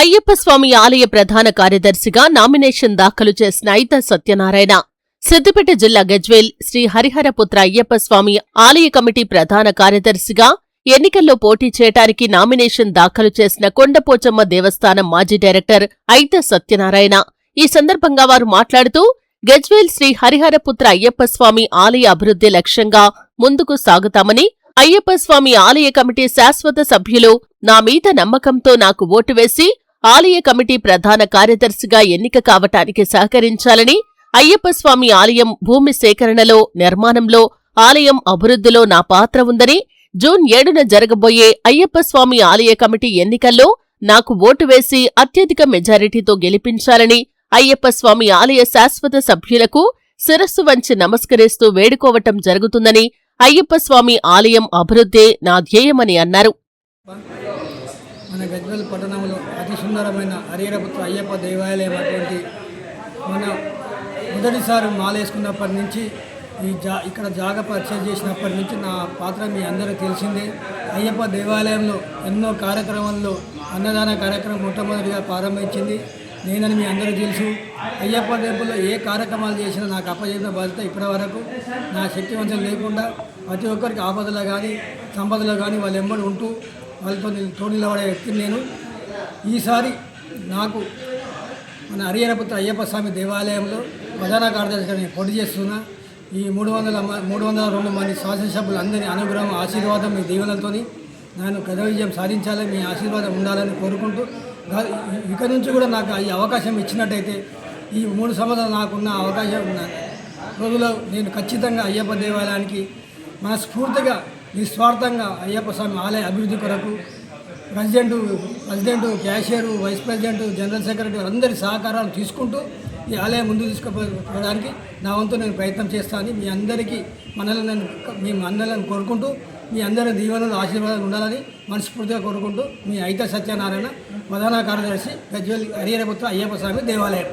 అయ్యప్ప స్వామి ఆలయ ప్రధాన కార్యదర్శిగా నామినేషన్ దాఖలు చేసిన ఐత సత్యనారాయణ, సిద్దిపేట జిల్లా గజ్వేల్ శ్రీ హరిహరపుత్ర అయ్యప్ప స్వామి ఆలయ కమిటీ ప్రధాన కార్యదర్శిగా ఎన్నికల్లో పోటీ చేయటానికి నామినేషన్ దాఖలు చేసిన కొండపోచమ్మ దేవస్థానం మాజీ డైరెక్టర్ ఐత సత్యనారాయణ. ఈ సందర్భంగా వారు మాట్లాడుతూ, గజ్వేల్ శ్రీ హరిహరపుత్ర అయ్యప్ప స్వామి ఆలయ అభివృద్ధి లక్ష్యంగా ముందుకు సాగుతామని, అయ్యప్ప స్వామి ఆలయ కమిటీ శాశ్వత సభ్యులు నా మీద నమ్మకంతో నాకు ఓటు వేసి ఆలయ కమిటీ ప్రధాన కార్యదర్శిగా ఎన్నిక కావటానికి సహకరించాలని, అయ్యప్ప స్వామి ఆలయం భూమి సేకరణలో, నిర్మాణంలో, ఆలయం అభివృద్ధిలో నా పాత్ర ఉందని, జూన్ 7న జరగబోయే అయ్యప్ప స్వామి ఆలయ కమిటీ ఎన్నికల్లో నాకు ఓటు వేసి అత్యధిక మెజారిటీతో గెలిపించాలని అయ్యప్ప స్వామి ఆలయ శాశ్వత సభ్యులకు శిరస్సు వంచి నమస్కరిస్తూ వేడుకోవటం జరుగుతుందని, అయ్యప్ప స్వామి ఆలయం అభివృద్ధే నా ధ్యేయమని అన్నారు. మన గజ్వేల్ పట్టణంలో అతి సుందరమైన హరిహరపుత్ర అయ్యప్ప దేవాలయం అటువంటి మన మొదటిసారి మాలేసుకున్నప్పటి నుంచి ఇక్కడ జాగ పరిచయం చేసినప్పటి నుంచి నా పాత్ర మీ అందరికీ తెలిసిందే. అయ్యప్ప దేవాలయంలో ఎన్నో కార్యక్రమాల్లో అన్నదాన కార్యక్రమం మొట్టమొదటిగా ప్రారంభించింది నేనని మీ అందరికీ తెలుసు. అయ్యప్ప టెంపుల్లో ఏ కార్యక్రమాలు చేసినా నాకు అప్పచెప్పిన బాధ్యత ఇప్పటి వరకు నా శక్తి వంచన లేకుండా ప్రతి ఒక్కరికి ఆపదలో కానీ సంపదలో కానీ వాళ్ళు ఎంబడి ఉంటూ వాళ్ళతో తోడు నిలబడే వ్యక్తిని నేను. ఈసారి నాకు మన హరిహరపుత్ర అయ్యప్ప స్వామి దేవాలయంలో ప్రధాన కార్యదర్శిగా నేను పోటీ చేస్తున్నా. ఈ 302 మంది శాసనసభ్యులు అందరి అనుగ్రహం ఆశీర్వాదం మీ దీవెనలతో నేను ఘన విజయం సాధించాలని, మీ ఆశీర్వాదం ఉండాలని కోరుకుంటూ, ఇక నుంచి కూడా నాకు ఈ అవకాశం ఇచ్చినట్టయితే ఈ 3 సంవత్సరాలు నాకున్న అవకాశం రోజులో నేను ఖచ్చితంగా అయ్యప్ప దేవాలయానికి మనస్ఫూర్తిగా నిస్వార్థంగా అయ్యప్ప స్వామి ఆలయ అభివృద్ధి కొరకు president, cashier, vice president, general secretary అందరి సహకారాలు తీసుకుంటూ ఈ ఆలయం ముందుకు తీసుకుపోవడానికి నా వంతు నేను ప్రయత్నం చేస్తానని మీ అందరికీ మనలను కోరుకుంటూ, మీ అందరి దీవెనలు ఆశీర్వాదాలు ఉండాలని మనస్ఫూర్తిగా కోరుకుంటూ, మీ ఐత సత్యనారాయణ, ప్రధాన కార్యదర్శి, గజ్వేల్ హరిహరపుత్ర అయ్యప్ప స్వామి దేవాలయం.